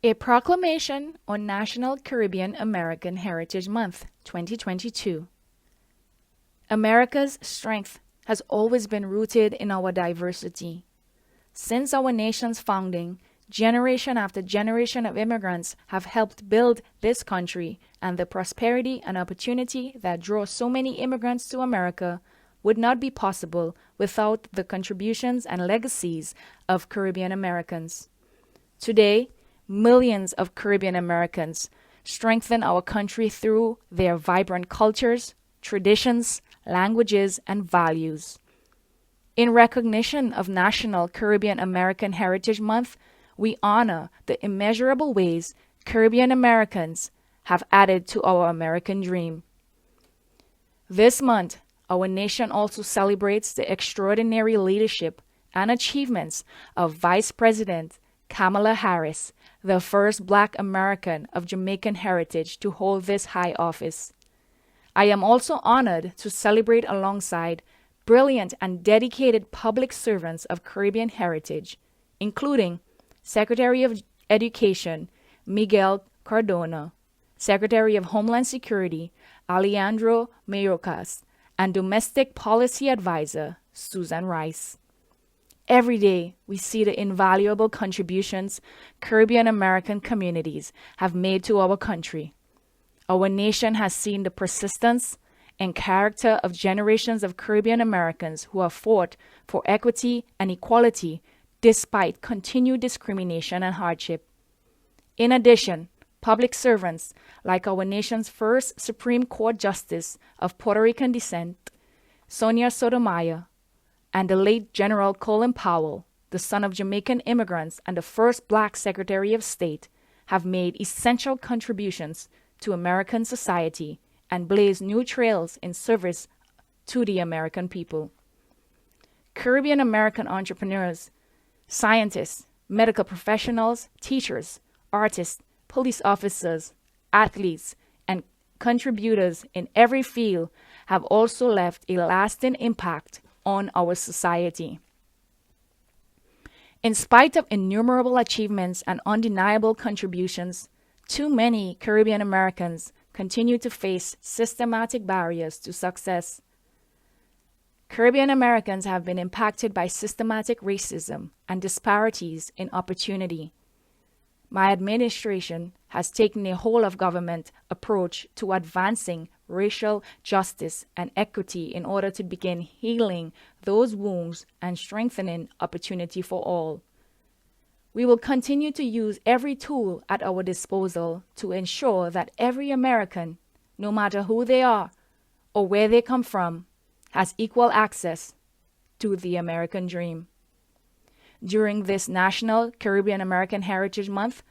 A proclamation on National Caribbean American Heritage Month 2022. America's strength has always been rooted in our diversity. Since our nation's founding, generation after generation of immigrants have helped build this country, and the prosperity and opportunity that draw so many immigrants to America would not be possible without the contributions and legacies of Caribbean Americans. Today, millions of Caribbean Americans strengthen our country through their vibrant cultures, traditions, languages, and values. In recognition of National Caribbean American Heritage Month, we honor the immeasurable ways Caribbean Americans have added to our American dream. This month, our nation also celebrates the extraordinary leadership and achievements of Vice President Kamala Harris, the first Black American of Jamaican heritage to hold this high office. I am also honored to celebrate alongside brilliant and dedicated public servants of Caribbean heritage, including Secretary of Education Miguel Cardona, Secretary of Homeland Security Alejandro Mayorkas, and Domestic Policy Advisor Susan Rice. Every day, we see the invaluable contributions Caribbean American communities have made to our country. Our nation has seen the persistence and character of generations of Caribbean Americans who have fought for equity and equality despite continued discrimination and hardship. In addition, public servants like our nation's first Supreme Court Justice of Puerto Rican descent, Sonia Sotomayor, and the late General Colin Powell, the son of Jamaican immigrants and the first Black Secretary of State, have made essential contributions to American society and blazed new trails in service to the American people. Caribbean American entrepreneurs, scientists, medical professionals, teachers, artists, police officers, athletes, and contributors in every field have also left a lasting impact on our society. In spite of innumerable achievements and undeniable contributions, too many Caribbean Americans continue to face systematic barriers to success. Caribbean Americans have been impacted by systematic racism and disparities in opportunity. My administration has taken a whole-of-government approach to advancing racial justice and equity in order to begin healing those wounds and strengthening opportunity for all. We will continue to use every tool at our disposal to ensure that every American, no matter who they are or where they come from, has equal access to the American dream. During this National Caribbean American Heritage Month,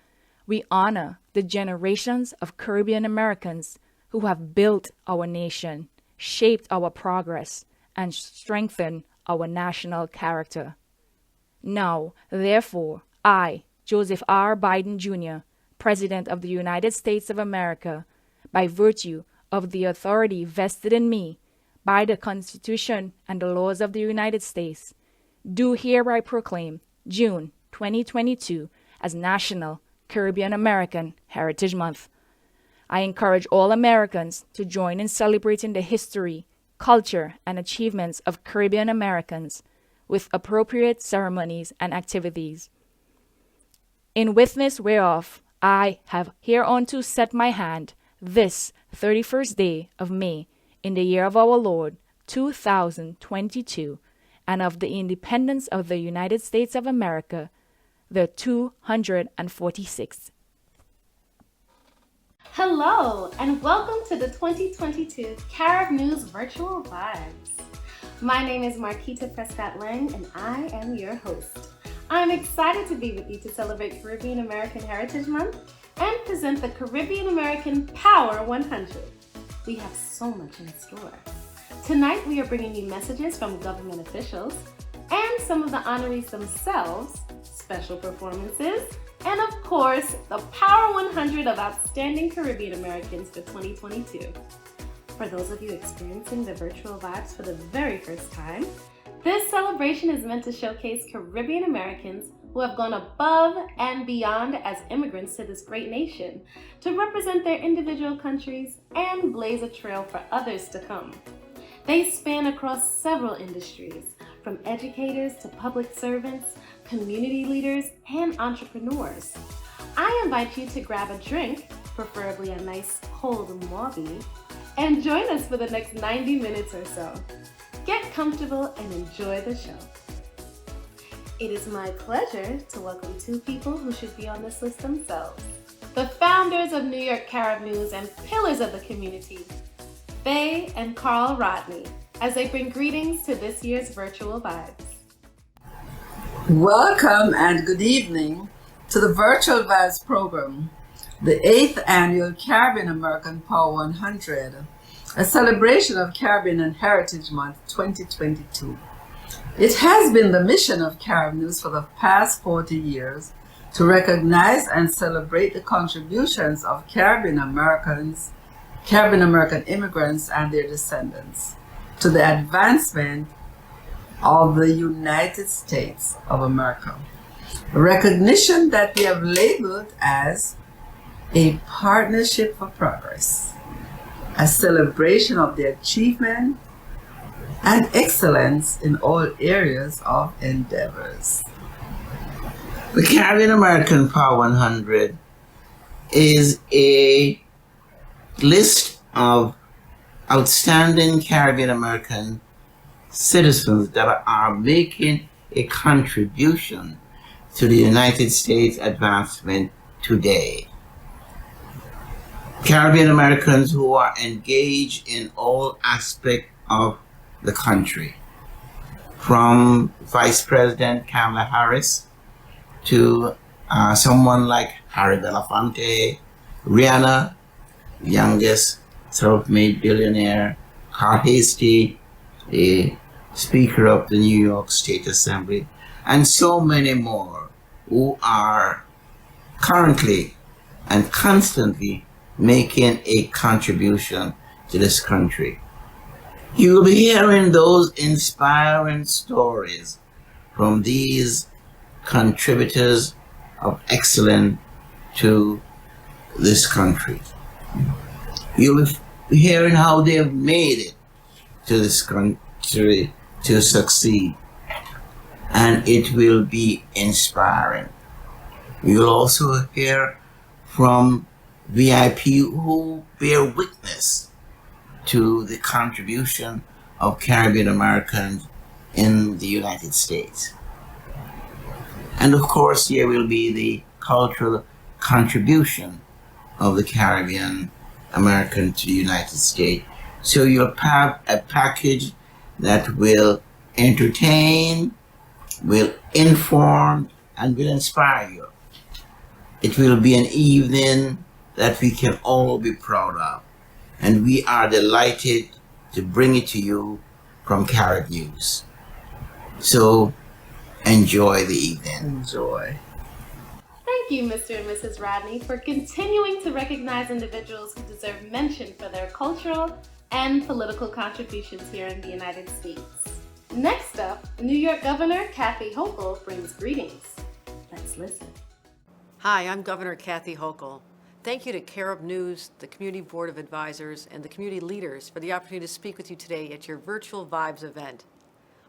we honor the generations of Caribbean Americans who have built our nation, shaped our progress, and strengthened our national character. Now, therefore, I, Joseph R. Biden Jr., President of the United States of America, by virtue of the authority vested in me by the Constitution and the laws of the United States, do hereby proclaim June 2022 as National Caribbean American Heritage Month. I encourage all Americans to join in celebrating the history, culture, and achievements of Caribbean Americans with appropriate ceremonies and activities. In witness whereof I have hereunto set my hand this 31st day of May in the year of our Lord 2022, and of the independence of the United States of America, the 246th. Hello, and welcome to the 2022 Carib News Virtual Vibes. My name is Markita Prescott Laing, and I am your host. I'm excited to be with you to celebrate Caribbean American Heritage Month and present the Caribbean American Power 100. We have so much in store. Tonight, we are bringing you messages from government officials and some of the honorees themselves, special performances, and of course, the Power 100 of Outstanding Caribbean Americans for 2022. For those of you experiencing the virtual vibes for the very first time, this celebration is meant to showcase Caribbean Americans who have gone above and beyond as immigrants to this great nation to represent their individual countries and blaze a trail for others to come. They span across several industries, from educators to public servants, community leaders, and entrepreneurs. I invite you to grab a drink, preferably a nice cold Moby, and join us for the next 90 minutes or so. Get comfortable and enjoy the show. It is my pleasure to welcome two people who should be on this list themselves. The founders of New York Carib News and pillars of the community, Faye and Carl Rodney, as they bring greetings to this year's Virtual Vibes. Welcome and good evening to the Virtual Vibes program, the 8th annual Caribbean American Power 100, a celebration of Caribbean and Heritage Month 2022. It has been the mission of Carib News for the past 40 years to recognize and celebrate the contributions of Caribbean American immigrants and their descendants to the advancement of the United States of America. A recognition that we have labeled as a partnership for progress, a celebration of the achievement and excellence in all areas of endeavors. The Caribbean American Power 100 is a list of outstanding Caribbean American citizens that are making a contribution to the United States advancement today. Caribbean Americans who are engaged in all aspects of the country, from Vice President Kamala Harris to someone like Harry Belafonte, Rihanna, youngest self-made billionaire, Carl Hastie, the Speaker of the New York State Assembly, and so many more who are currently and constantly making a contribution to this country. You will be hearing those inspiring stories from these contributors of excellence to this country. You will be hearing how they have made it to this country to succeed, and it will be inspiring. You will also hear from VIP who bear witness to the contribution of Caribbean Americans in the United States. And of course, here will be the cultural contribution of the Caribbean American to the United States. So you'll have a package that will entertain, will inform, and will inspire you. It will be an evening that we can all be proud of. And we are delighted to bring it to you from Carib News. So enjoy the evening. Enjoy. Thank you, Mr. and Mrs. Rodney, for continuing to recognize individuals who deserve mention for their cultural and political contributions here in the United States. Next up, New York Governor Kathy Hochul brings greetings. Let's listen. Hi, I'm Governor Kathy Hochul. Thank you to Carib News, the Community Board of Advisors, and the community leaders for the opportunity to speak with you today at your Virtual Vibes event.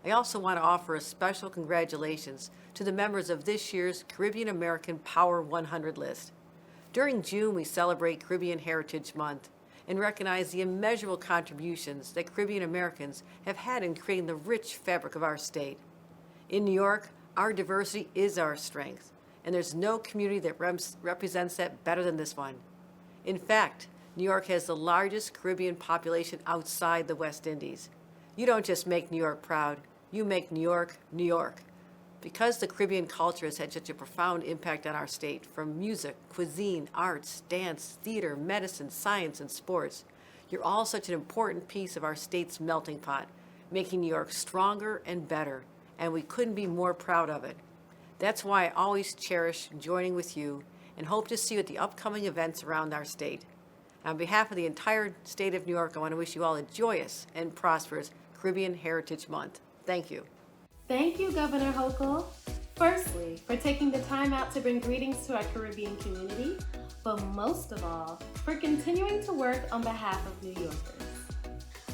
I also want to offer a special congratulations to the members of this year's Caribbean American Power 100 list. During June, we celebrate Caribbean Heritage Month and recognize the immeasurable contributions that Caribbean Americans have had in creating the rich fabric of our state. In New York, our diversity is our strength, and there's no community that represents that better than this one. In fact, New York has the largest Caribbean population outside the West Indies. You don't just make New York proud, you make New York, New York. Because the Caribbean culture has had such a profound impact on our state, from music, cuisine, arts, dance, theater, medicine, science, and sports, you're all such an important piece of our state's melting pot, making New York stronger and better, and we couldn't be more proud of it. That's why I always cherish joining with you and hope to see you at the upcoming events around our state. On behalf of the entire state of New York, I want to wish you all a joyous and prosperous Caribbean Heritage Month. Thank you. Thank you, Governor Hochul. Firstly, for taking the time out to bring greetings to our Caribbean community, but most of all, for continuing to work on behalf of New Yorkers.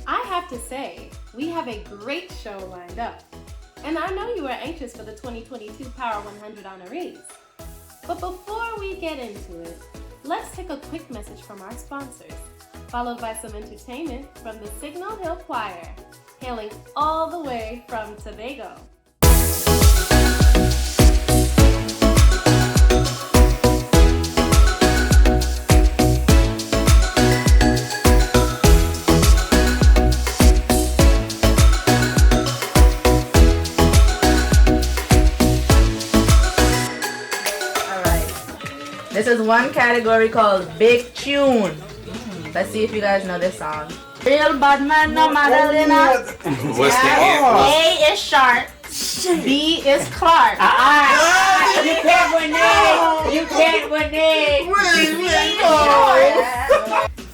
I have to say, we have a great show lined up, and I know you are anxious for the 2022 Power 100 honorees. But before we get into it, let's take a quick message from our sponsors, followed by some entertainment from the Signal Hill Choir, hailing all the way from Tobago. This is one category called Big Tune. Let's see if you guys know this song. Real bad man, no Madalena. What's the answer? A is Sharp. B is Clark. You can't win it. You can't win it.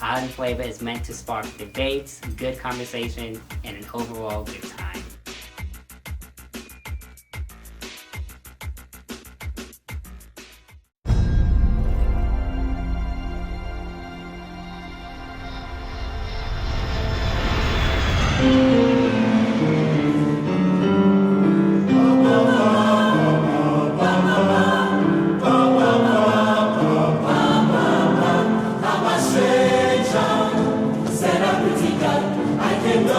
Island Flavor is meant to spark debates, good conversation, and an overall good time. Será criticado, hay que no.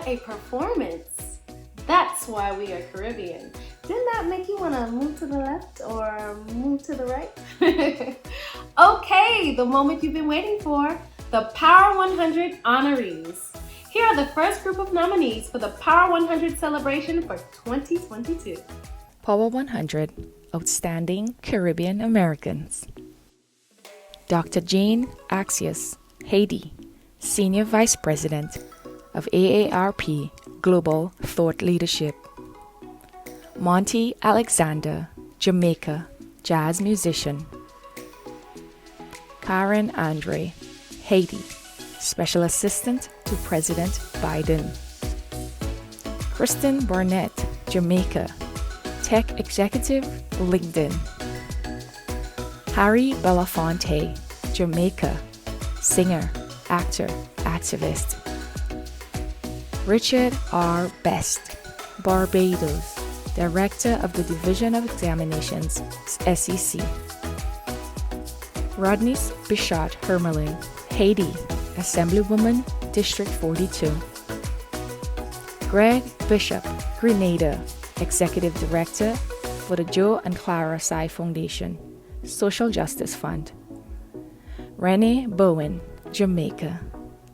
A performance. That's why we are Caribbean. Didn't that make you want to move to the left or move to the right? Okay, the moment you've been waiting for, the Power 100 honorees. Here are the first group of nominees for the Power 100 celebration for 2022. Power 100 Outstanding Caribbean Americans. Dr. Jane Axios, Haiti, Senior Vice President of AARP Global Thought Leadership. Monty Alexander, Jamaica, jazz musician. Karen Andre, Haiti, Special Assistant to President Biden. Kristen Barnett, Jamaica, Tech Executive, LinkedIn. Harry Belafonte, Jamaica, singer, actor, activist. Richard R. Best, Barbados, Director of the Division of Examinations, SEC. Rodney Bichat Hermelin, Haiti, Assemblywoman, District 42. Greg Bishop, Grenada, Executive Director for the Joe and Clara Sy Foundation, Social Justice Fund. Renee Bowen, Jamaica,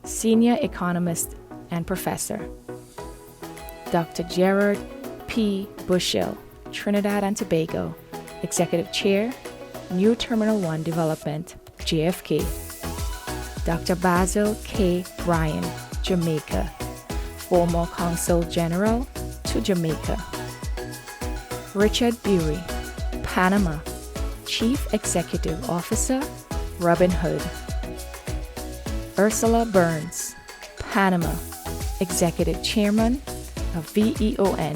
Senior Economist and Professor. Dr. Gerard P. Bushell, Trinidad and Tobago, Executive Chair, New Terminal 1 Development, JFK. Dr. Basil K. Bryan, Jamaica, former Consul General to Jamaica. Richard Bury, Panama, Chief Executive Officer, Robin Hood. Ursula Burns, Panama, Executive Chairman of VEON.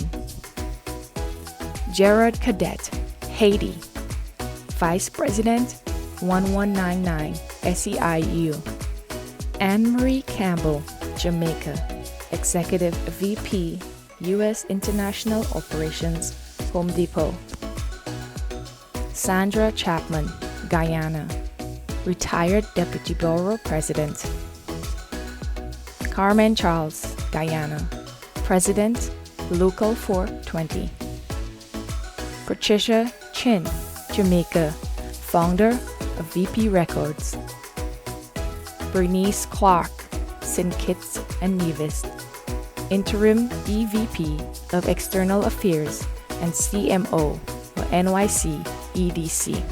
Gerard Cadet, Haiti. Vice President 1199 SEIU. Anne-Marie Campbell, Jamaica, Executive VP, U.S. International Operations, Home Depot. Sandra Chapman, Guyana, Retired Deputy Bureau President. Carmen Charles, Guyana, President, Local 420. Patricia Chin, Jamaica, Founder of VP Records. Bernice Clark, St. Kitts and Nevis, Interim EVP of External Affairs and CMO for NYC EDC.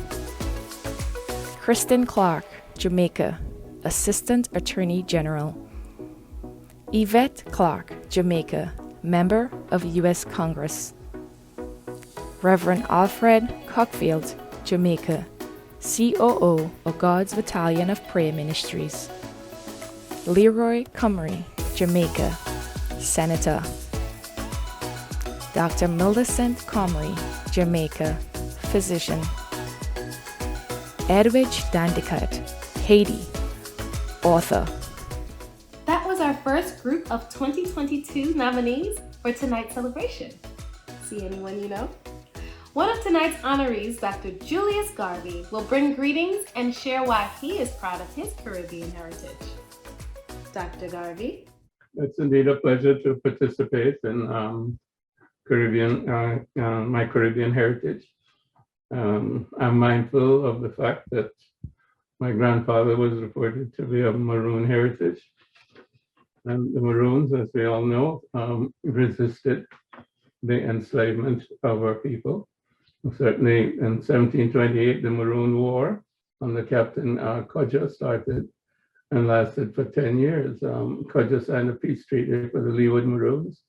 Kristen Clark, Jamaica, Assistant Attorney General. Yvette Clark, Jamaica, Member of U.S. Congress. Reverend Alfred Cockfield, Jamaica, COO of God's Battalion of Prayer Ministries. Leroy Comrie, Jamaica, Senator. Dr. Millicent Comrie, Jamaica, Physician. Edwidge Dandicat, Haiti, Author. That was our first group of 2022 nominees for tonight's celebration. See anyone you know? One of tonight's honorees, Dr. Julius Garvey, will bring greetings and share why he is proud of his Caribbean heritage. Dr. Garvey. It's indeed a pleasure to participate in my Caribbean heritage. I'm mindful of the fact that my grandfather was reported to be of Maroon heritage. And the Maroons, as we all know, resisted the enslavement of our people. Certainly in 1728, the Maroon War under Captain Cudger started and lasted for 10 years. Cudger signed a peace treaty for the Leeward Maroons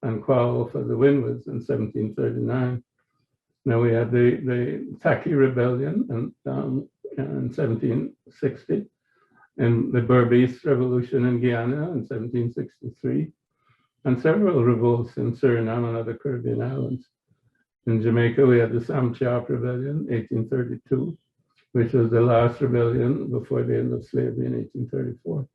and Quail for the Windwards in 1739. Now we had the Tacky Rebellion in 1760, and the Berbice Revolution in Guyana in 1763, and several revolts in Suriname and other Caribbean islands. In Jamaica, we had the Sam Sharp Rebellion, 1832, which was the last rebellion before the end of slavery in 1834.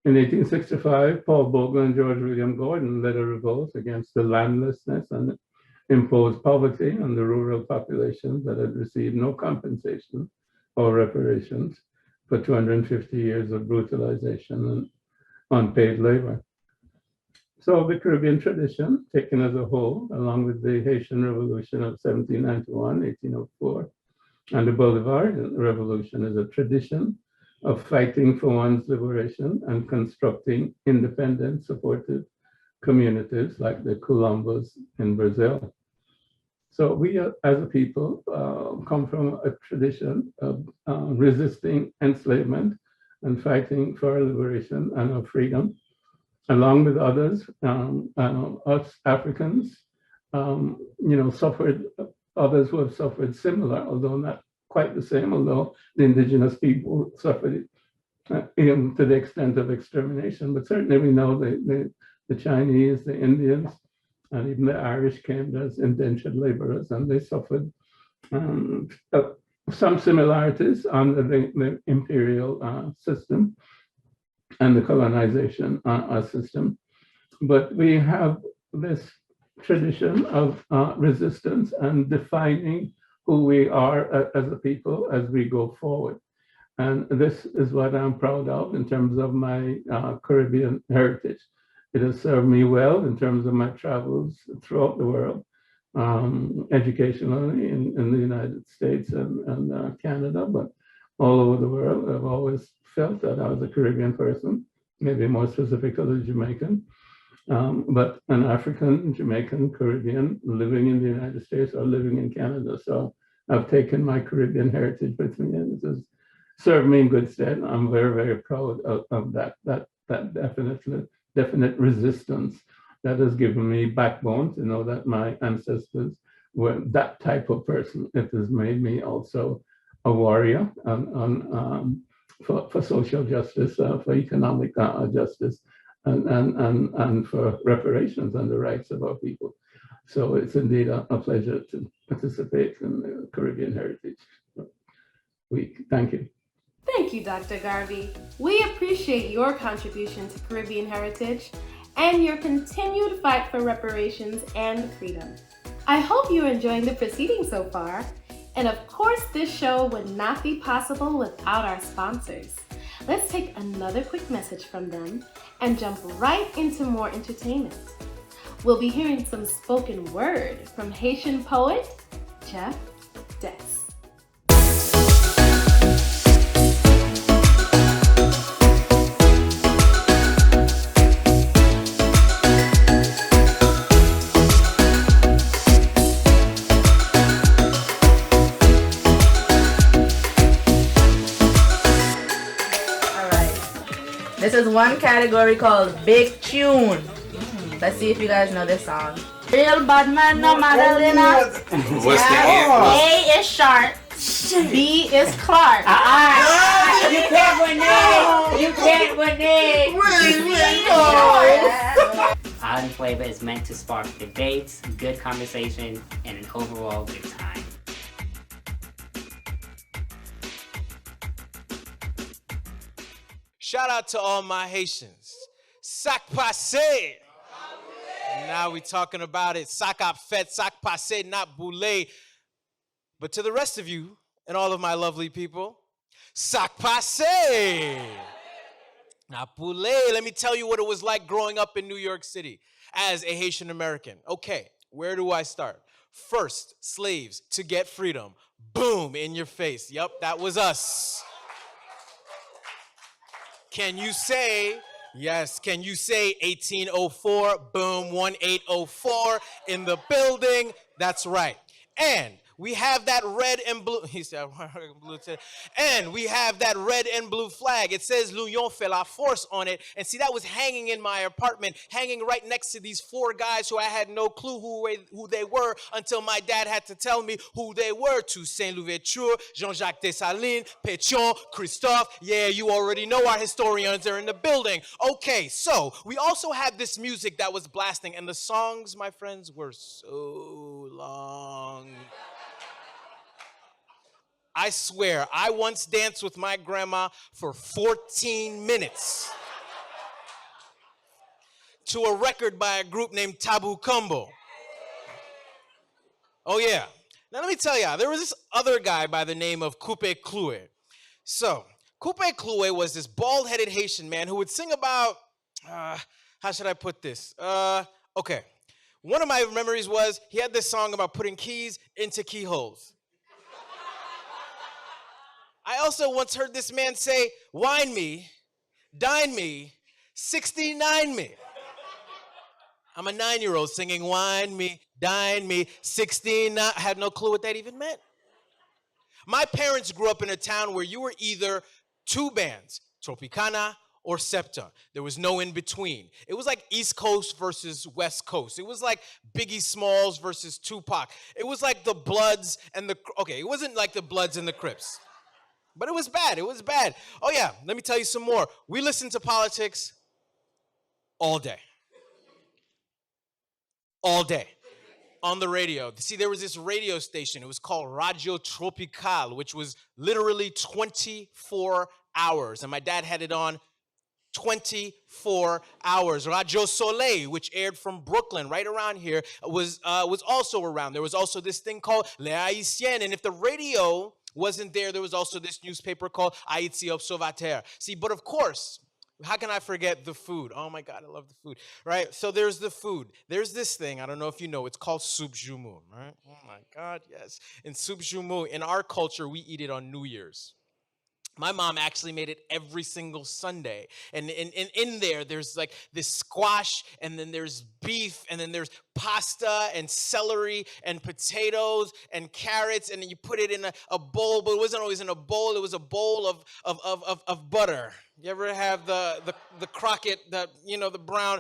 In 1865, Paul Bogle and George William Gordon led a revolt against the landlessness and imposed poverty on the rural populations that had received no compensation or reparations for 250 years of brutalization and unpaid labor. So the Caribbean tradition, taken as a whole, along with the Haitian Revolution of 1791, 1804, and the Bolivarian Revolution, is a tradition of fighting for one's liberation and constructing independent, supportive communities like the Colombos in Brazil. So we, as a people, come from a tradition of resisting enslavement and fighting for our liberation and our freedom, along with others. Us Africans, suffered, others who have suffered similar, although not quite the same, although the indigenous people suffered to the extent of extermination. But certainly we know the Chinese, the Indians, and even the Irish came as indentured laborers, and they suffered some similarities under the imperial system and the colonization system. But we have this tradition of resistance and defining who we are as a people as we go forward. And this is what I'm proud of in terms of my Caribbean heritage. It has served me well in terms of my travels throughout the world, educationally in the United States and Canada, but all over the world. I've always felt that I was a Caribbean person, maybe more specifically Jamaican, but an African, Jamaican, Caribbean living in the United States or living in Canada. So I've taken my Caribbean heritage with me, and it has served me in good stead. I'm very, very proud of that definite resistance that has given me backbone to know that my ancestors were that type of person. It has made me also a warrior for social justice, for economic justice, and for reparations and the rights of our people. So it's indeed a pleasure to participate in the Caribbean Heritage Week. Thank you. Thank you, Dr. Garvey. We appreciate your contribution to Caribbean heritage and your continued fight for reparations and freedom. I hope you're enjoying the proceedings so far. And of course, this show would not be possible without our sponsors. Let's take another quick message from them and jump right into more entertainment. We'll be hearing some spoken word from Haitian poet Jeff Des. This is one category called Big Tune. Let's see if you guys know this song. Real bad man, no Madalena. What's the answer? A is Sharp. B is Clark. You can't win it! You can't win it! Island Flavor is meant to spark debates, good conversation, and an overall good time. Shout out to all my Haitians. Sac passe. Now we talking about it. Sac ap fait, sac passe, not boule. But to the rest of you and all of my lovely people, sac passe. Not boule. Let me tell you what it was like growing up in New York City as a Haitian American. Okay, where do I start? First, slaves to get freedom. Boom, in your face. Yep, that was us. Can you say, yes, can you say 1804, boom, 1804 in the building? That's right. And we have that red and blue, he said, blue and we have that red and blue flag. It says L'Union fait la force on it. And see, that was hanging in my apartment, hanging right next to these four guys who I had no clue who they were until my dad had to tell me who they were. Toussaint Louverture, Jean-Jacques Dessalines, Pétion, Christophe. Yeah, you already know our historians are in the building. Okay, so we also had this music that was blasting, and the songs, my friends, were so long. I swear, I once danced with my grandma for 14 minutes to a record by a group named Tabu Combo. Oh yeah. Now let me tell you, there was this other guy by the name of Coupe Clouet. So, Coupe Clouet was this bald-headed Haitian man who would sing about, how should I put this? Okay. One of my memories was he had this song about putting keys into keyholes. I also once heard this man say, wine me, dine me, 69 me. I'm a 9-year-old singing wine me, dine me, 69. I had no clue what that even meant. My parents grew up in a town where you were either two bands, Tropicana or Septa. There was no in between. It was like East Coast versus West Coast. It was like Biggie Smalls versus Tupac. It was like the Bloods and the, okay, it wasn't like the Bloods and the Crips. But it was bad. It was bad. Oh, yeah. Let me tell you some more. We listened to politics all day. All day. On the radio. See, there was this radio station. It was called Radio Tropical, which was literally 24 hours. And my dad had it on 24 hours. Radio Soleil, which aired from Brooklyn, right around here, was also around. There was also this thing called Les Haïtiens. And if the radio wasn't there, there was also this newspaper called Haïti Observateur. See, but of course, how can I forget the food? Oh my God, I love the food, right? So there's the food. There's this thing, I don't know if you know, it's called soup jumu, right? Oh my God, yes. In soup jumu, in our culture, we eat it on New Year's. My mom actually made it every single Sunday. And in there, there's like this squash, and then there's beef, and then there's pasta and celery and potatoes and carrots, and then you put it in a bowl, but it wasn't always in a bowl. It was a bowl of butter. You ever have the croquette, the brown?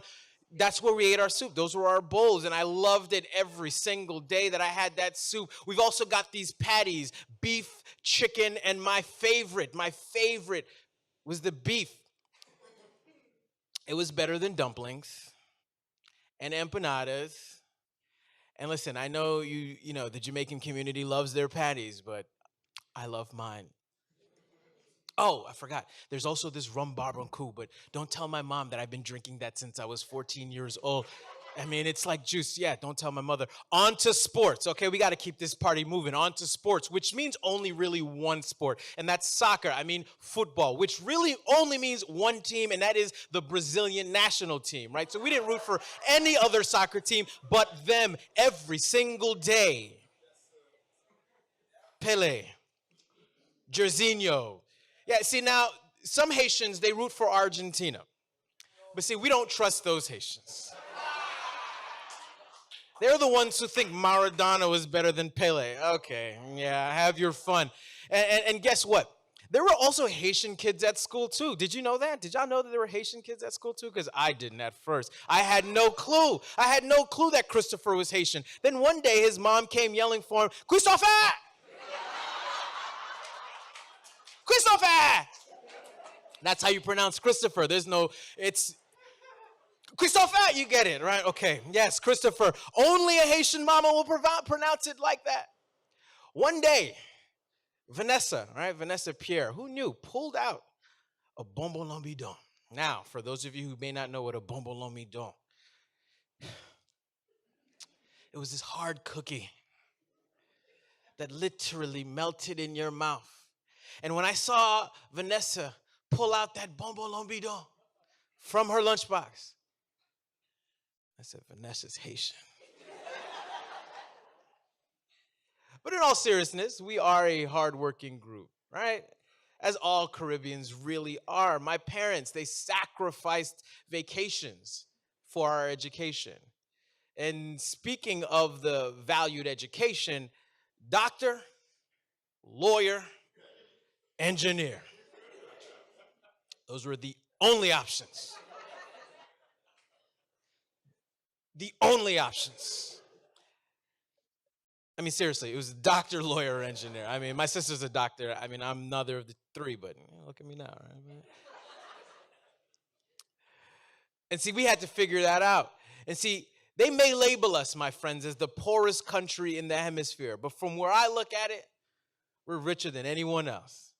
That's where we ate our soup. Those were our bowls, and I loved it every single day that I had that soup. We've also got these patties, beef, chicken, and my favorite was the beef. It was better than dumplings and empanadas And listen, I know the Jamaican community loves their patties, but I love mine. Oh, I forgot. There's also this rum barbecue, but don't tell my mom that I've been drinking that since I was 14 years old. I mean, it's like juice. Yeah, don't tell my mother. On to sports. Okay, we got to keep this party moving. On to sports, which means only really one sport, and that's soccer. I mean, football, which really only means one team, and that is the Brazilian national team, right? So we didn't root for any other soccer team but them every single day. Pele, Jairzinho. Yeah, see, now, some Haitians, they root for Argentina. But see, we don't trust those Haitians. They're the ones who think Maradona is better than Pele. Okay, yeah, have your fun. And guess what? There were also Haitian kids at school, too. Did you know that? Did y'all know that there were Haitian kids at school, too? Because I didn't at first. I had no clue. I had no clue that Christopher was Haitian. Then one day, his mom came yelling for him, Christopher! Christopher! That's how you pronounce Christopher. It's Christopher, you get it, right? Okay, yes, Christopher. Only a Haitian mama will pronounce it like that. One day, Vanessa Pierre, who knew, pulled out a bonbon lambidon. Now, for those of you who may not know what a bonbon lambidon, it was this hard cookie that literally melted in your mouth. And when I saw Vanessa pull out that bonbon lambidon from her lunchbox, I said, Vanessa's Haitian. But in all seriousness, we are a hardworking group, right? As all Caribbeans really are. My parents, they sacrificed vacations for our education. And speaking of the valued education, doctor, lawyer, engineer. Those were the only options. The only options. I mean, seriously, it was doctor, lawyer, or engineer. I mean, my sister's a doctor. I mean, I'm neither of the three, but look at me now, right? And see, we had to figure that out. And see, they may label us, my friends, as the poorest country in the hemisphere, but from where I look at it, we're richer than anyone else.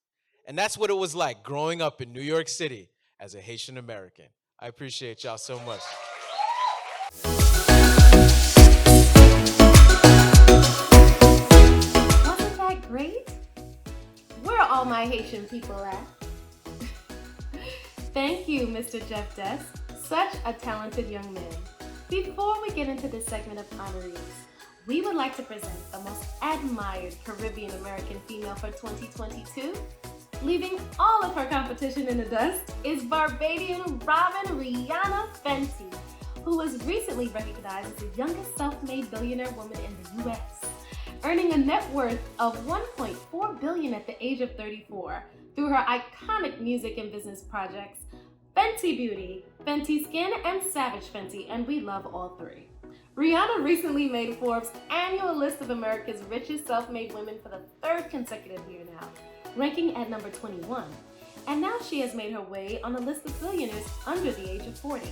And that's what it was like growing up in New York City as a Haitian American. I appreciate y'all so much. Wasn't that great? Where are all my Haitian people at? Thank you, Mr. Jeff Desk. Such a talented young man. Before we get into this segment of honorees, we would like to present the most admired Caribbean American female for 2022. Leaving all of her competition in the dust is Barbadian Robin Rihanna Fenty, who was recently recognized as the youngest self-made billionaire woman in the U.S., earning a net worth of $1.4 billion at the age of 34 through her iconic music and business projects, Fenty Beauty, Fenty Skin, and Savage Fenty, and we love all three. Rihanna recently made Forbes' annual list of America's richest self-made women for the third consecutive year now, ranking at number 21. And now she has made her way on a list of billionaires under the age of 40.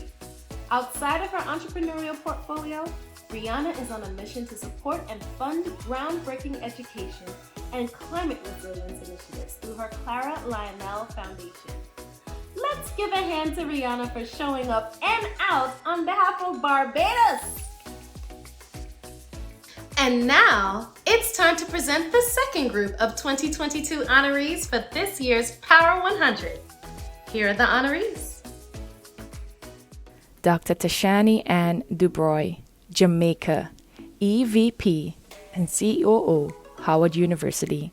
Outside of her entrepreneurial portfolio, Rihanna is on a mission to support and fund groundbreaking education and climate resilience initiatives through her Clara Lionel Foundation. Let's give a hand to Rihanna for showing up and out on behalf of Barbados. And now, it's time to present the second group of 2022 honorees for this year's Power 100. Here are the honorees. Dr. Tashani Ann Dubroy, Jamaica, EVP and COO, Howard University.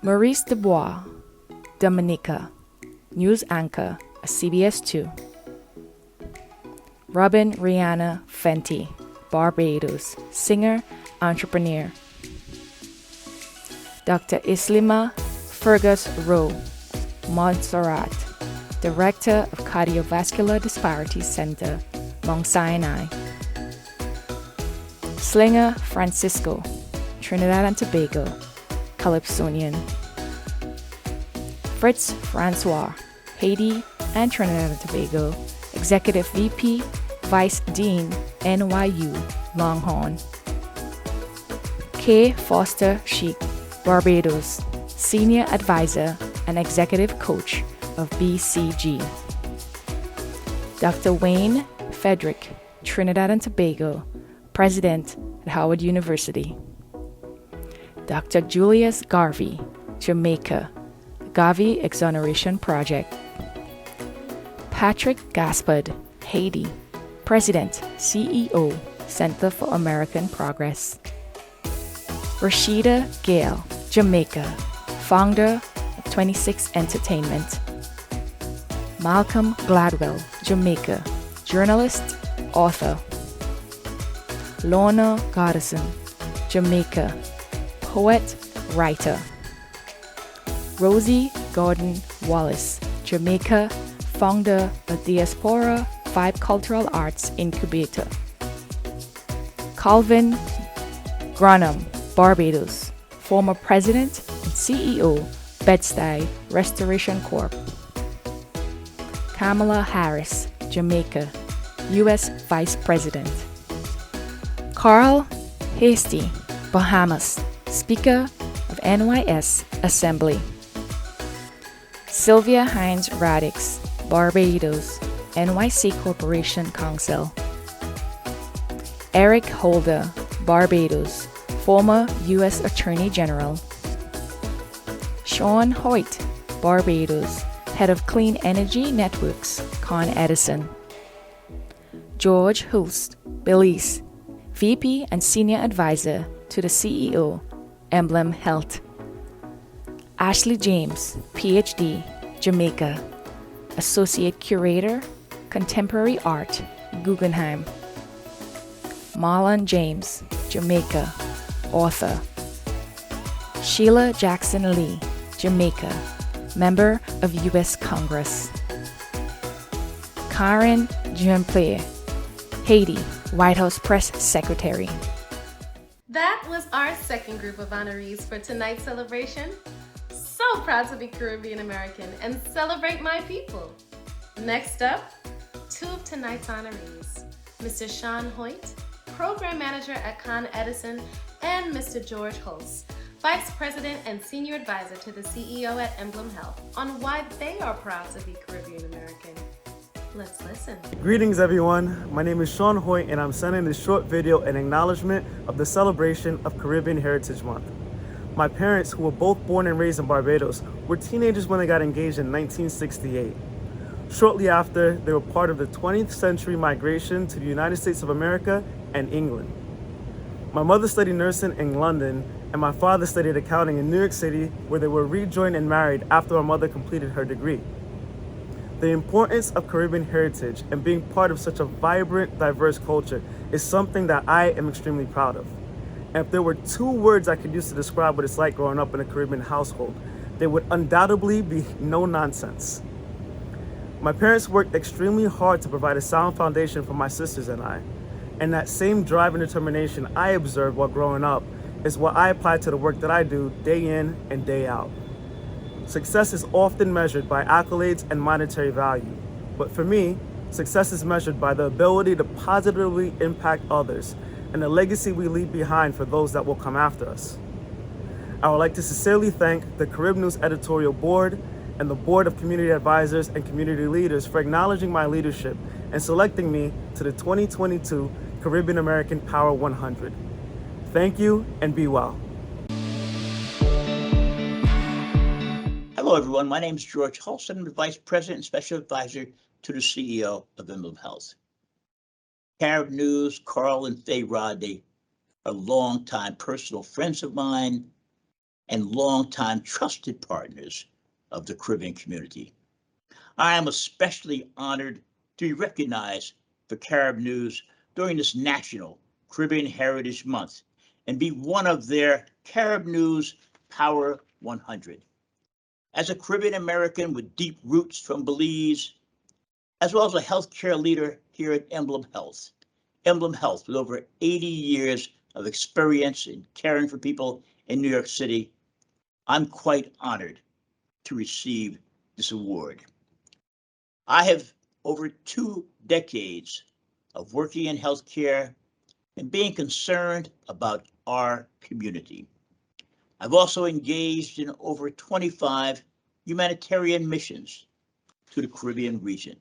Maurice Dubois, Dominica, news anchor at CBS 2. Robin Rihanna Fenty, Barbados, singer, entrepreneur. Dr. Islima Fergus Rowe, Montserrat, Director of Cardiovascular Disparities Center, Mount Sinai. Slinger Francisco, Trinidad and Tobago, Calypsonian. Fritz Francois, Haiti and Trinidad and Tobago, Executive VP, Vice Dean, NYU, Longhorn. K. Foster Sheik, Barbados, Senior Advisor and Executive Coach of BCG. Dr. Wayne Frederick, Trinidad and Tobago, President at Howard University. Dr. Julius Garvey, Jamaica, Garvey Exoneration Project. Patrick Gaspard, Haiti, President, CEO, Center for American Progress. Rashida Gale, Jamaica, founder of 26 Entertainment. Malcolm Gladwell, Jamaica, journalist, author. Lorna Goddison, Jamaica, poet, writer. Rosie Gordon Wallace, Jamaica, founder of Diaspora 5 Cultural Arts Incubator. Calvin Granum, Barbados, former president and CEO, Bed-Stuy Restoration Corp. Kamala Harris, Jamaica, U.S. Vice President. Carl Hasty, Bahamas, Speaker of NYS Assembly. Sylvia Hines Radix, Barbados, NYC Corporation Counsel. Eric Holder, Barbados, former U.S. Attorney General. Sean Hoyt, Barbados, Head of Clean Energy Networks, Con Edison. George Hulst, Belize, VP and Senior Advisor to the CEO, Emblem Health. Ashley James, PhD, Jamaica, Associate Curator, Contemporary Art, Guggenheim. Marlon James, Jamaica, author. Sheila Jackson Lee, Jamaica, Member of U.S. Congress. Karen Jean-Pierre, Haiti, White House Press Secretary. That was our second group of honorees for tonight's celebration. So proud to be Caribbean American and celebrate my people. Next up, 2 of tonight's honorees, Mr. Sean Hoyt, Program Manager at Con Edison, and Mr. George Hulst, Vice President and Senior Advisor to the CEO at Emblem Health, on why they are proud to be Caribbean American. Let's listen. Greetings everyone, my name is Sean Hoyt and I'm sending this short video in acknowledgement of the celebration of Caribbean Heritage Month. My parents, who were both born and raised in Barbados, were teenagers when they got engaged in 1968. Shortly after, they were part of the 20th century migration to the United States of America and England. My mother studied nursing in London and my father studied accounting in New York City, where they were rejoined and married after our mother completed her degree. The importance of Caribbean heritage and being part of such a vibrant, diverse culture is something that I am extremely proud of. And if there were 2 words I could use to describe what it's like growing up in a Caribbean household, they would undoubtedly be no nonsense. My parents worked extremely hard to provide a sound foundation for my sisters and I, and that same drive and determination I observed while growing up is what I apply to the work that I do day in and day out. Success is often measured by accolades and monetary value, but for me, success is measured by the ability to positively impact others and the legacy we leave behind for those that will come after us. I would like to sincerely thank the Carib News editorial board and the board of community advisors and community leaders for acknowledging my leadership and selecting me to the 2022 Caribbean American Power 100. Thank you and be well. Hello, everyone. My name is George Hulst. I'm the Vice President and Special Advisor to the CEO of Emblem Health. Carib News, Carl and Faye Rodney are longtime personal friends of mine and longtime trusted partners of the Caribbean community. I am especially honored to be recognized for Carib News during this National Caribbean Heritage Month and be one of their Carib News Power 100. As a Caribbean American with deep roots from Belize, as well as a healthcare leader here at Emblem Health with over 80 years of experience in caring for people in New York City, I'm quite honored to receive this award. I have over 2 decades of working in healthcare and being concerned about our community. I've also engaged in over 25 humanitarian missions to the Caribbean region.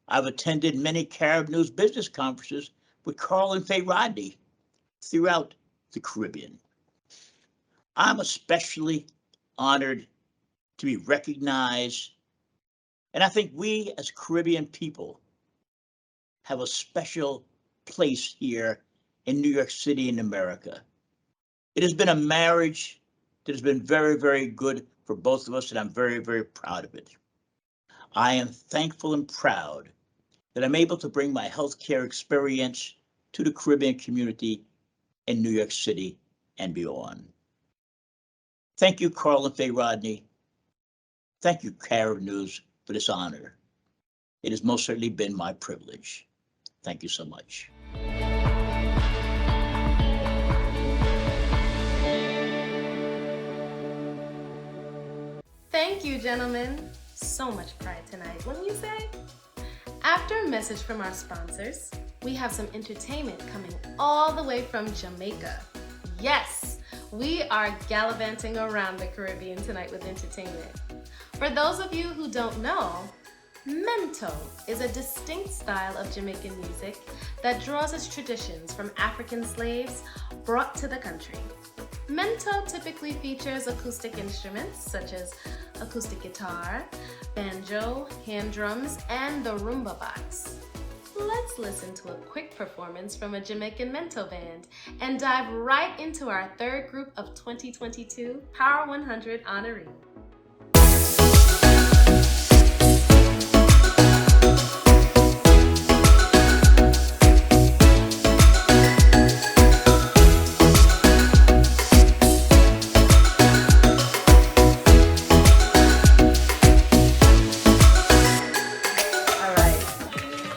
I've attended many Carib News business conferences with Carl and Faye Rodney throughout the Caribbean. I'm especially honored to be recognized, and I think we as Caribbean people have a special place here in New York City in America. It has been a marriage that has been very, very good for both of us, and I'm very, very proud of it. I am thankful and proud that I'm able to bring my healthcare experience to the Caribbean community in New York City and beyond. Thank you, Carl and Faye Rodney. Thank you, Carib News, for this honor. It has most certainly been my privilege. Thank you so much. Thank you, gentlemen. So much pride tonight, wouldn't you say? After a message from our sponsors, we have some entertainment coming all the way from Jamaica. Yes, we are gallivanting around the Caribbean tonight with entertainment. For those of you who don't know, mento is a distinct style of Jamaican music that draws its traditions from African slaves brought to the country. Mento typically features acoustic instruments such as acoustic guitar, banjo, hand drums, and the rumba box. Let's listen to a quick performance from a Jamaican mento band and dive right into our third group of 2022 Power 100 honoree.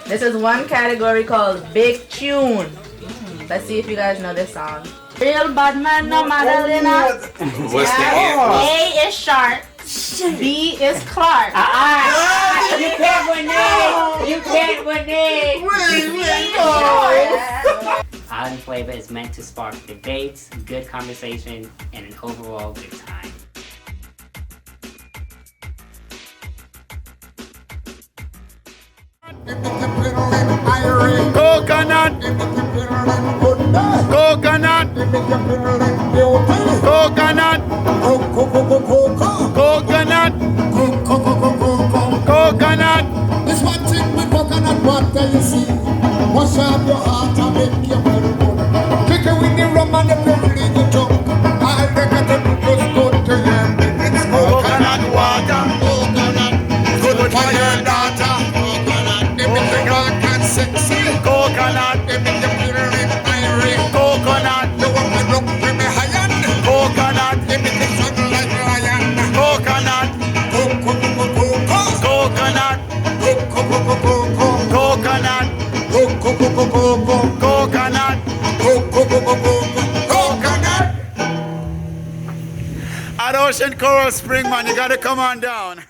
This is one category called Big Tune. Let's see if you guys know this song. Real bad man, no Madalena. What's that? A is sharp. B is Clark. You can't win it. You can't win it. Island Flavor is meant to spark debates, good conversation, and an overall good time. Coconut, coconut, coconut, coconut, coconut. This one thing with coconut water, you see. Wash up your heart and make your feel good. Kick it with the rum and the pepper in the tongue. I reckon it just good to you. It's coconut water, coconut, good for your daughter. Coconut, they make you rock and sexy. Coconut, they make you feel inspiring. Coconut, you want me look with me high on. Coconut, they make you struggle like lion. Coconut, coconut, coconut, coconut. At Ocean Coral Spring, man, you gotta come on down.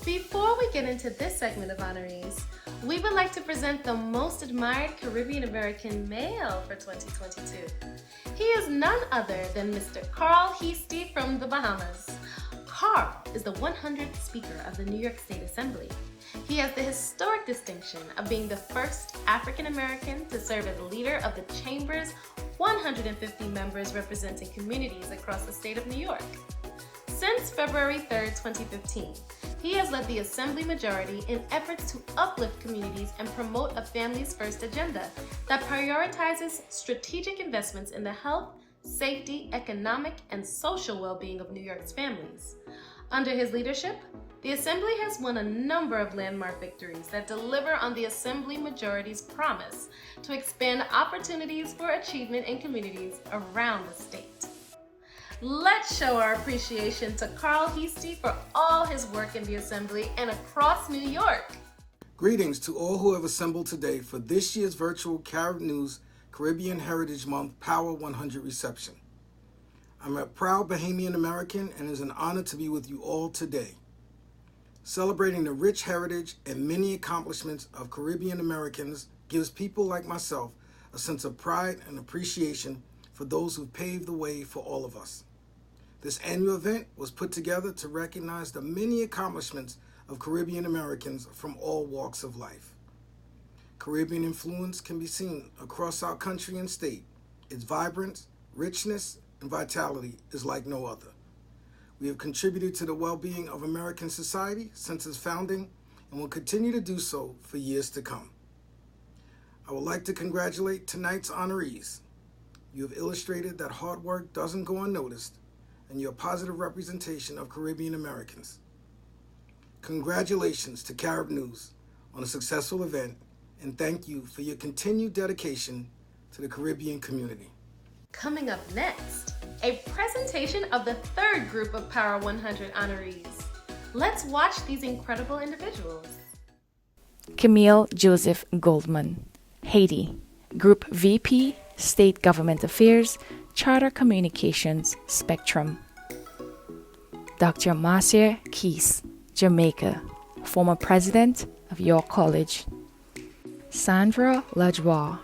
Before we get into this segment of honorees, we would like to present the most admired Caribbean American male for 2022. He is none other than Mr. Carl Heastie from the Bahamas. Carl is the 100th Speaker of the New York State Assembly. He has the historic distinction of being the first African American to serve as leader of the Chamber's 150 members representing communities across the state of New York. Since February 3, 2015, he has led the Assembly majority in efforts to uplift communities and promote a families first agenda that prioritizes strategic investments in the health, safety, economic, and social well-being of New York's families. Under his leadership, the Assembly has won a number of landmark victories that deliver on the Assembly majority's promise to expand opportunities for achievement in communities around the state. Let's show our appreciation to Carl Heastie for all his work in the Assembly and across New York. Greetings to all who have assembled today for this year's virtual Carib News Caribbean Heritage Month Power 100 reception. I'm a proud Bahamian American and it is an honor to be with you all today. Celebrating the rich heritage and many accomplishments of Caribbean Americans gives people like myself a sense of pride and appreciation for those who paved the way for all of us. This annual event was put together to recognize the many accomplishments of Caribbean Americans from all walks of life. Caribbean influence can be seen across our country and state. Its vibrance, richness, and vitality is like no other. We have contributed to the well-being of American society since its founding and will continue to do so for years to come. I would like to congratulate tonight's honorees. You have illustrated that hard work doesn't go unnoticed, and you're a positive representation of Caribbean Americans. Congratulations to Carib News on a successful event, and thank you for your continued dedication to the Caribbean community. Coming up next, a presentation of the third group of Power 100 honorees. Let's watch these incredible individuals. Camille Joseph Goldman, Haiti, Group VP, State Government Affairs, Charter Communications, Spectrum. Dr. Marcia Keys, Jamaica, former president of York College. Sandra Lajoie,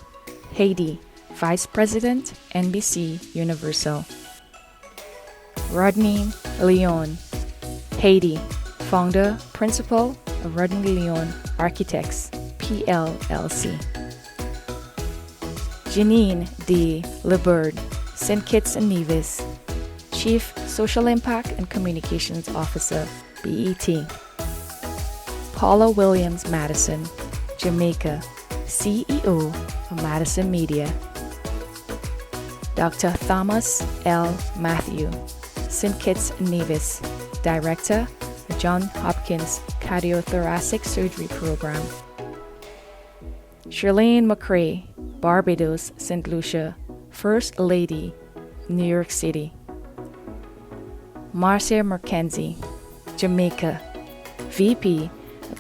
Haiti, Vice President, NBC Universal. Rodney Leon, Haiti, founder, principal of Rodney Leon Architects, PLLC. Janine D. LeBird, St. Kitts and Nevis, Chief Social Impact and Communications Officer, BET. Paula Williams Madison, Jamaica, CEO of Madison Media. Dr. Thomas L. Matthew, St. Kitts and Nevis, Director of Johns Hopkins Cardiothoracic Surgery Program. Shirlene McCrae, Barbados, St. Lucia, First Lady, New York City. Marcia McKenzie, Jamaica, VP,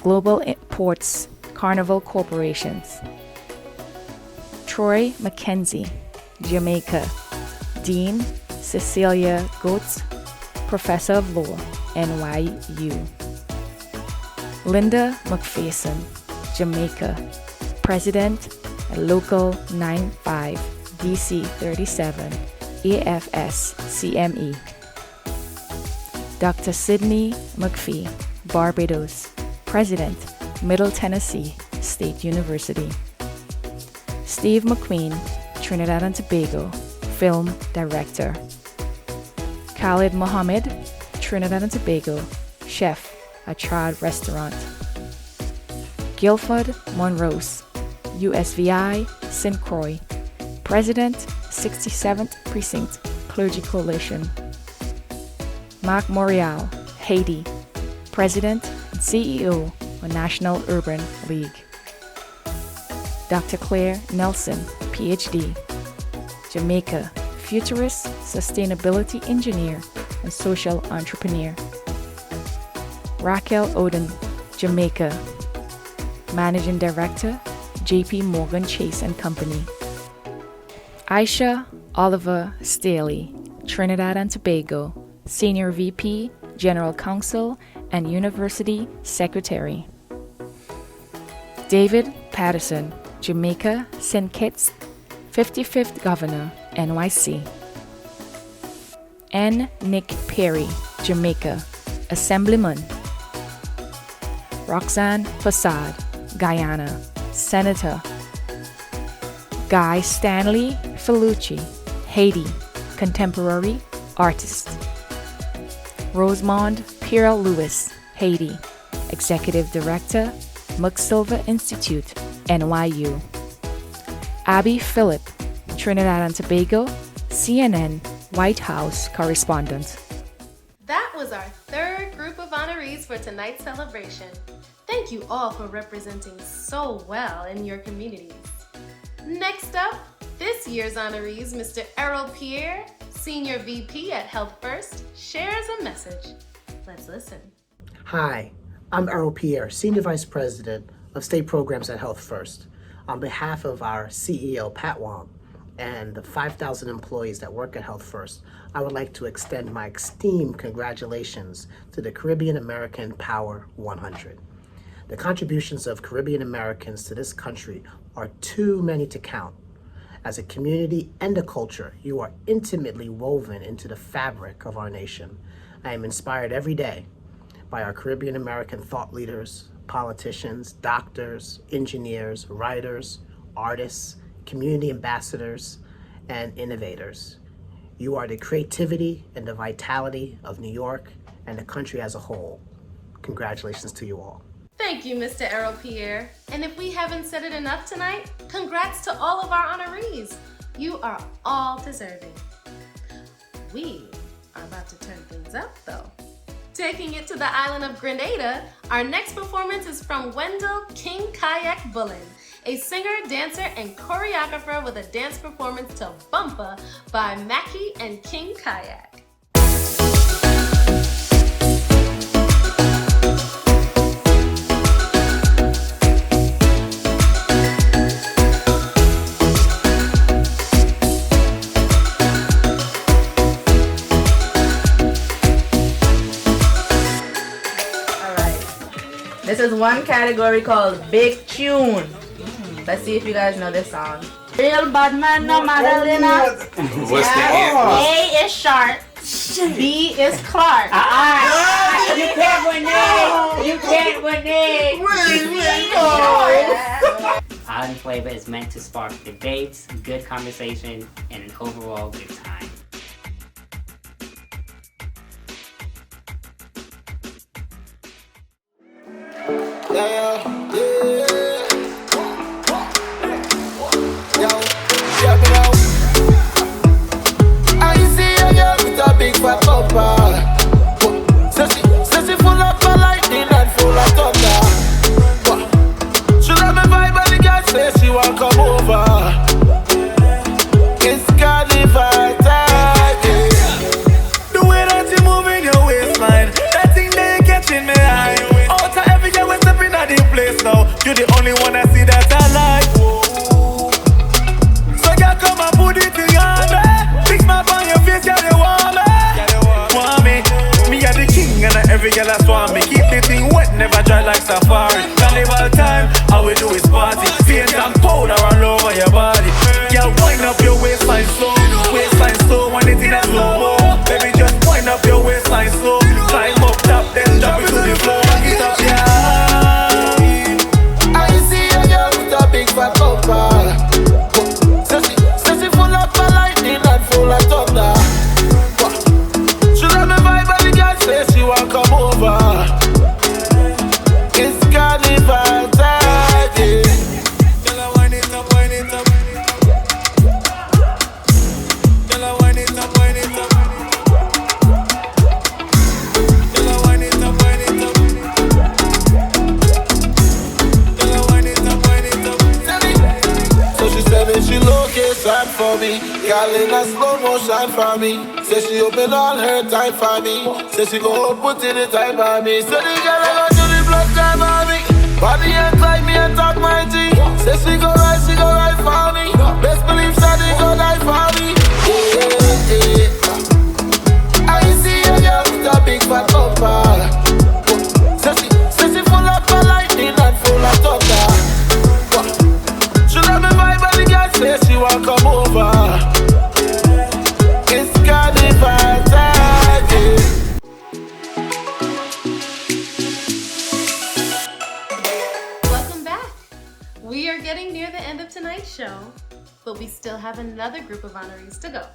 Global Ports Carnival Corporations. Troy McKenzie, Jamaica, Dean Cecilia Goetz, Professor of Law, NYU. Linda McPherson, Jamaica, President at Local 95, DC 37, AFS CME. Dr. Sidney McPhee, Barbados, President, Middle Tennessee State University. Steve McQueen, Trinidad and Tobago, Film Director. Khalid Mohammed, Trinidad and Tobago, Chef at Trad Restaurant. Guilford Monrose, USVI, St. Croix, President, 67th Precinct Clergy Coalition. Mark Morial, Haiti, President and CEO of National Urban League. Dr. Claire Nelson, PhD, Jamaica, futurist, sustainability engineer, and social entrepreneur. Raquel Oden, Jamaica, Managing Director, JP Morgan Chase & Company. Aisha Oliver Staley, Trinidad and Tobago, Senior VP, General Counsel, and University Secretary. David Patterson, Jamaica, St. Kitts, 55th Governor, NYC. N. Nick Perry, Jamaica, Assemblyman. Roxanne Fassad, Guyana, Senator. Guy Stanley Felucci, Haiti, contemporary artist. Rosemond Pierre-Louis, Haiti, Executive Director, McSilver Institute, NYU. Abby Phillip, Trinidad and Tobago, CNN White House correspondent. That was our third group of honorees for tonight's celebration. Thank you all for representing so well in your communities. Next up, this year's honorees, Mr. Errol Pierre, Senior VP at Health First, shares a message. Let's listen. Hi, I'm Errol Pierre, Senior Vice President of State Programs at Health First. On behalf of our CEO, Pat Wong, and the 5,000 employees that work at Health First, I would like to extend my esteemed congratulations to the Caribbean American Power 100. The contributions of Caribbean Americans to this country are too many to count. As a community and a culture, you are intimately woven into the fabric of our nation. I am inspired every day by our Caribbean American thought leaders, politicians, doctors, engineers, writers, artists, community ambassadors, and innovators. You are the creativity and the vitality of New York and the country as a whole. Congratulations to you all. Thank you, Mr. Errol Pierre. And if we haven't said it enough tonight, congrats to all of our honorees. You are all deserving. We are about to turn things up, though. Taking it to the island of Grenada, our next performance is from Wendell King Kayak Bullen, a singer, dancer, and choreographer with a dance performance to Bumpa by Mackie and King Kayak. This is one category called Big Tune. Let's see if you guys know this song. Real bad man, no Madalena. What's the answer? A is Sharp. B is Clark. You can't win it. You can't win it. Island Flavor is meant to spark debates, good conversation, and an overall good time. Big fat bumper. Says she full of lightning and full of thunder. She love me vibe and the girl says she won't come over. It's carnival time. The way that you moving your waistline, that thing they catching me eye. Out of every girl we're stepping at the place now. You're the only one I see that I like. So girl come and put it together. Big smile on your face, girl you want me. And every girl I swan me. Keep the thing wet, never dry like safari. Carnival time, all we do is party. Paint and powder all over your body. Girl, wind up your waistline slow. Waistline slow, when it's in a slow-mo. Baby, just wind up your waistline slow. Climb up top, then drop it to the floor. Get up, yeah. I see a girl with a big fat bumper. Says she full of lightning and full of thunder. She love me vibe and the girl says she won't come over. It's carnival time, yeah. Girl, I wind it up, wind it up. Girl, I wind it up, wind it up. Girl, I wind it up, wind it up. Girl, I wind it up, wind it up. So she said that she location for me. Girl in a slow motion for me. Say she open all her time for me. Say she go put in the time for me. So the girl I go do the blood time for me. Body and like me and talk my G. Say she go right for me. Best believe she go die for me. I see a girl with a big fat bumper. Say she full of lightning and full of thunder. She love me vibe and the girl say she won't come over. It's carnival time, yeah. Welcome back. We are getting near the end of tonight's show, but we still have another group of honorees to go.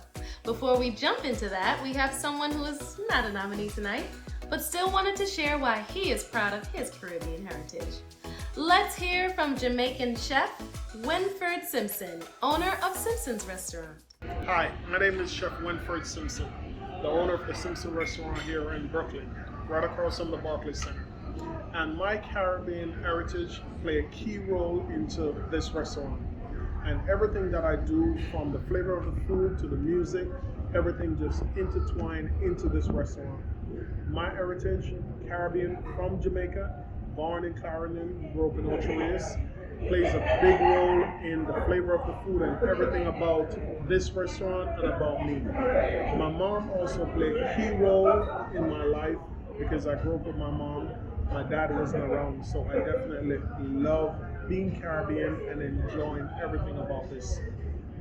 Before we jump into that, we have someone who is not a nominee tonight, but still wanted to share why he is proud of his Caribbean heritage. Let's hear from Jamaican chef Winford Simpson, owner of Simpson's Restaurant. Hi, my name is Chef Winford Simpson, the owner of the Simpson Restaurant here in Brooklyn, right across from the Barclays Center. And my Caribbean heritage play a key role into this restaurant. And everything that I do, from the flavor of the food to the music, everything just intertwined into this restaurant. My heritage, Caribbean from Jamaica, born in Clarendon, grew up in Ocho Rios, plays a big role in the flavor of the food and everything about this restaurant and about me. My mom also played a key role in my life because I grew up with my mom. My dad wasn't around, so I definitely love being Caribbean and enjoying everything about this.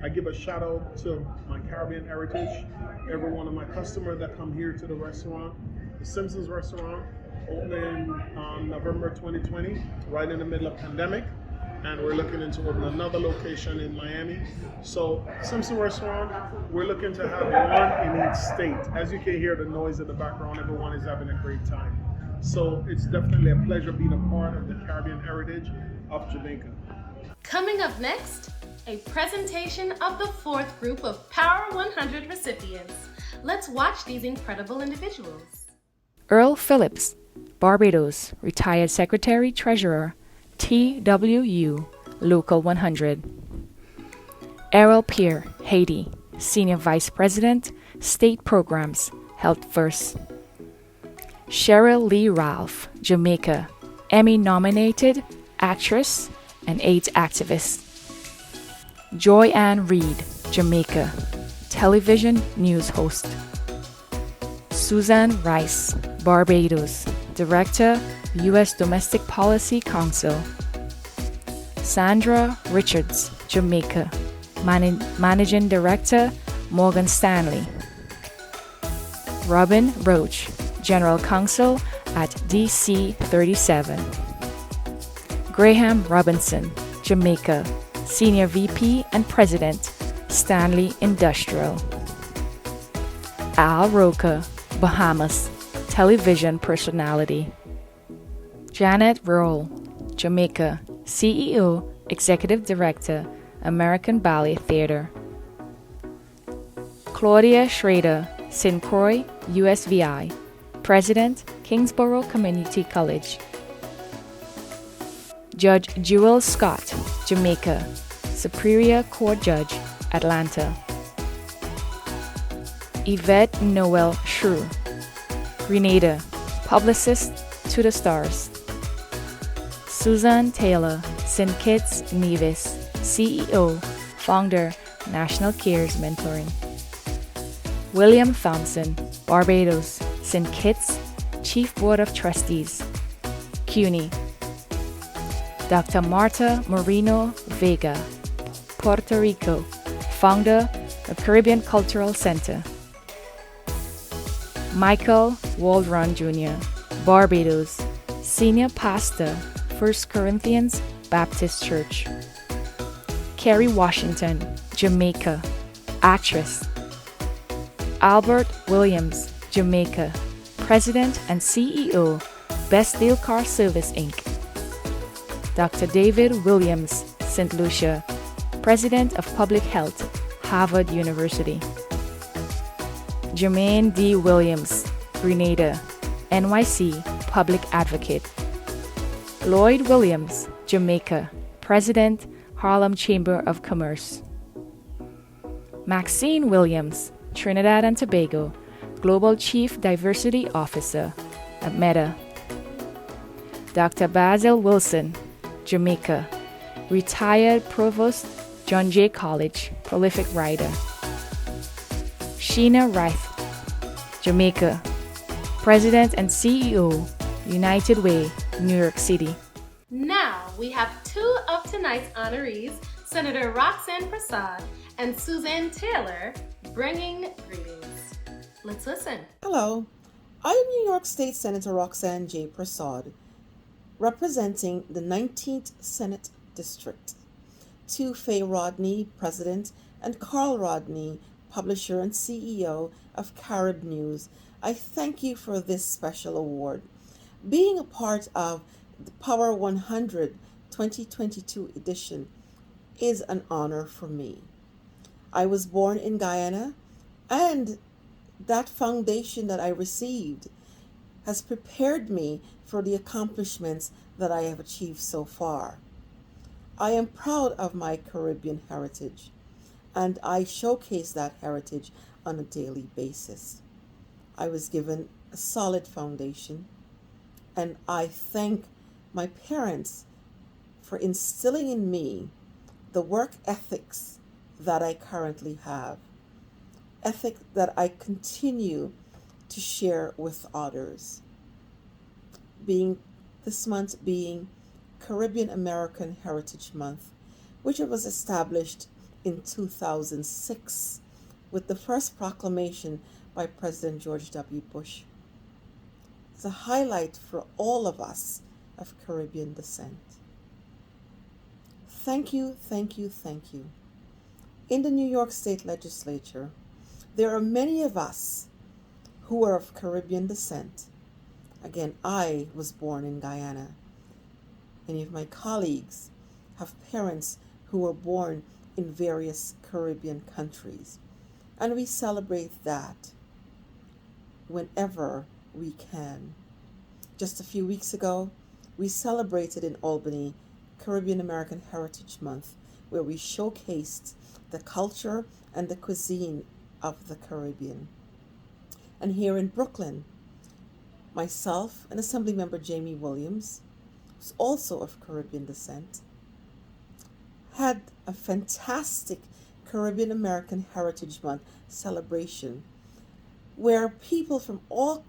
I give a shout out to my Caribbean heritage, every one of my customers that come here to the restaurant, the Simpsons restaurant, opening on November 2020, right in the middle of pandemic. And we're looking into open another location in Miami. So Simpson restaurant, we're looking to have one in each state. As you can hear the noise in the background, everyone is having a great time. So it's definitely a pleasure being a part of the Caribbean heritage of Jamaica. Coming up next, a presentation of the fourth group of Power 100 recipients. Let's watch these incredible individuals. Earl Phillips, Barbados, retired Secretary Treasurer, TWU, Local 100. Errol Pierre, Haiti, Senior Vice President, State Programs, Health First. Cheryl Lee Ralph, Jamaica, Emmy-nominated actress and AIDS activist. Joy Ann Reid, Jamaica, television news host. Susan Rice, Barbados, Director, U.S. Domestic Policy Council. Sandra Richards, Jamaica, Managing Director, Morgan Stanley. Robin Roach, General Counsel at DC 37. Graham Robinson, Jamaica, Senior VP and President, Stanley Industrial. Al Roca, Bahamas, television personality. Janet Roll, Jamaica, CEO, Executive Director, American Ballet Theatre. Claudia Schrader, St. Croix, USVI, President, Kingsborough Community College. Judge Jewel Scott, Jamaica, Superior Court Judge, Atlanta. Yvette Noel Shrew, Grenada, publicist to the stars. Susan Taylor, St. Kitts Nevis, CEO, founder, National Cares Mentoring. William Thompson, Barbados, St. Kitts, Chief Board of Trustees, CUNY. Dr. Marta Moreno Vega, Puerto Rico, founder of Caribbean Cultural Center. Michael Waldron Jr., Barbados, Senior Pastor, 1 Corinthians Baptist Church. Kerry Washington, Jamaica, actress. Albert Williams, Jamaica, President and CEO, Best Deal Car Service Inc. Dr. David Williams, St. Lucia, President of Public Health, Harvard University. Jermaine D. Williams, Grenada, NYC Public Advocate. Lloyd Williams, Jamaica, President, Harlem Chamber of Commerce. Maxine Williams, Trinidad and Tobago, Global Chief Diversity Officer at Meta. Dr. Basil Wilson, Jamaica, retired Provost, John Jay College, prolific writer. Sheena Reith, Jamaica, President and CEO, United Way, New York City. Now we have two of tonight's honorees, Senator Roxanne Prasad and Suzanne Taylor, bringing greetings. Let's listen. Hello, I am New York State Senator Roxanne J. Prasad, representing the 19th Senate District. To Faye Rodney, President, and Carl Rodney, Publisher and CEO of Carib News, I thank you for this special award. Being a part of the Power 100 2022 edition is an honor for me. I was born in Guyana, and that foundation that I received has prepared me for the accomplishments that I have achieved so far. I am proud of my Caribbean heritage, and I showcase that heritage on a daily basis. I was given a solid foundation, and I thank my parents for instilling in me the work ethics that I currently have, ethic that I continue to share with others. This month being Caribbean American Heritage Month, which was established in 2006 with the first proclamation by President George W. Bush. It's a highlight for all of us of Caribbean descent. Thank you, thank you, thank you. In the New York State Legislature, there are many of us who are of Caribbean descent. Again, I was born in Guyana. Many of my colleagues have parents who were born in various Caribbean countries. And we celebrate that whenever we can. Just a few weeks ago, we celebrated in Albany Caribbean American Heritage Month, where we showcased the culture and the cuisine of the Caribbean. And here in Brooklyn, myself and Assemblymember Jamie Williams, who's also of Caribbean descent, had a fantastic Caribbean American Heritage Month celebration where people from all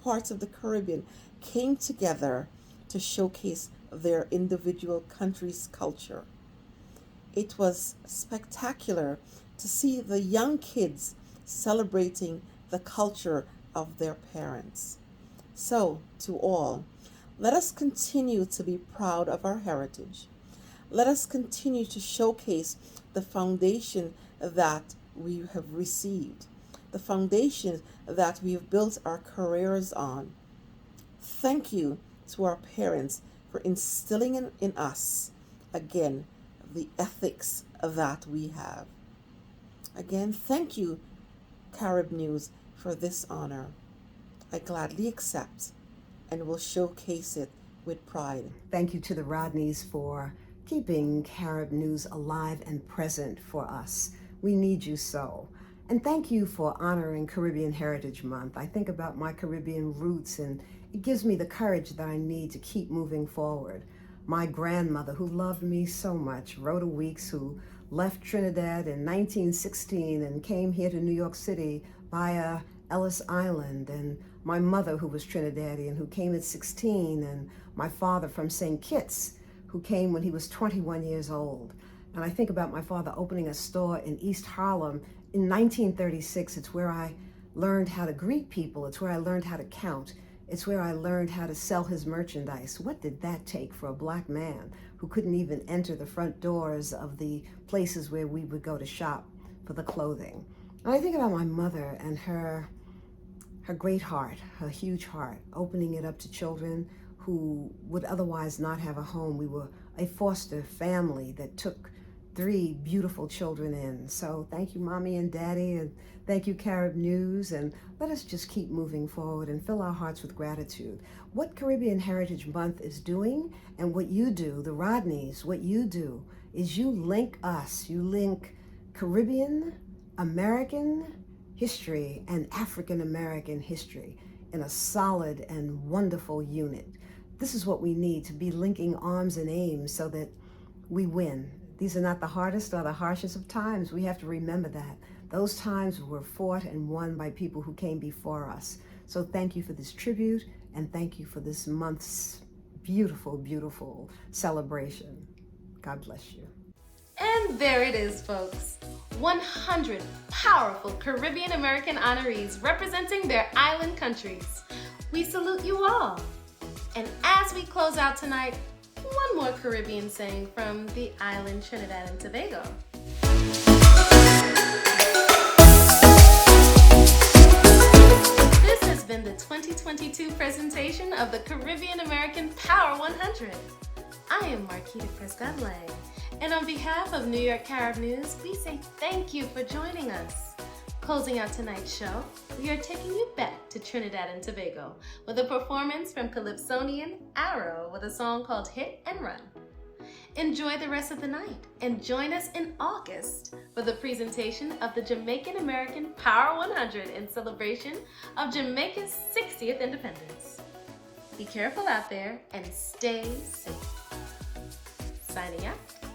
parts of the Caribbean came together to showcase their individual country's culture. It was spectacular to see the young kids celebrating the culture of their parents. So, to all, let us continue to be proud of our heritage. Let us continue to showcase the foundation that we have received, the foundation that we have built our careers on. Thank you to our parents for instilling in us, again, the ethics that we have. Again, thank you, Carib News, for this honor. I gladly accept and will showcase it with pride. Thank you to the Rodneys for keeping Carib News alive and present for us. We need you so. And thank you for honoring Caribbean Heritage Month. I think about my Caribbean roots and it gives me the courage that I need to keep moving forward. My grandmother, who loved me so much, Rhoda Weeks, who left Trinidad in 1916 and came here to New York City via Ellis Island, and my mother, who was Trinidadian, who came at 16, and my father from St. Kitts, who came when he was 21 years old. And I think about my father opening a store in East Harlem in 1936. It's where I learned how to greet people. It's where I learned how to count. It's where I learned how to sell his merchandise. What did that take for a black man who couldn't even enter the front doors of the places where we would go to shop for the clothing? And I think about my mother and her great heart, her huge heart, opening it up to children who would otherwise not have a home. We were a foster family that took 3 beautiful children in. So thank you, Mommy and Daddy, and thank you, Carib News, and let us just keep moving forward and fill our hearts with gratitude. What Caribbean Heritage Month is doing, and what you do, the Rodneys, what you do, is you link us, you link Caribbean American history and African American history in a solid and wonderful unit. This is what we need, to be linking arms and aims so that we win. These are not the hardest or the harshest of times. We have to remember that. Those times were fought and won by people who came before us. So thank you for this tribute, and thank you for this month's beautiful, beautiful celebration. God bless you. And there it is, folks. 100 powerful Caribbean American honorees representing their island countries. We salute you all. And as we close out tonight, one more Caribbean saying from the island Trinidad and Tobago. This has been the 2022 presentation of the Caribbean American Power 100. I am Markita Prescott Laing, and on behalf of New York Carib News, we say thank you for joining us. Closing out tonight's show, we are taking you back to Trinidad and Tobago with a performance from Calypsonian Arrow with a song called Hit and Run. Enjoy the rest of the night and join us in August for the presentation of the Jamaican American Power 100 in celebration of Jamaica's 60th independence. Be careful out there and stay safe. signing out.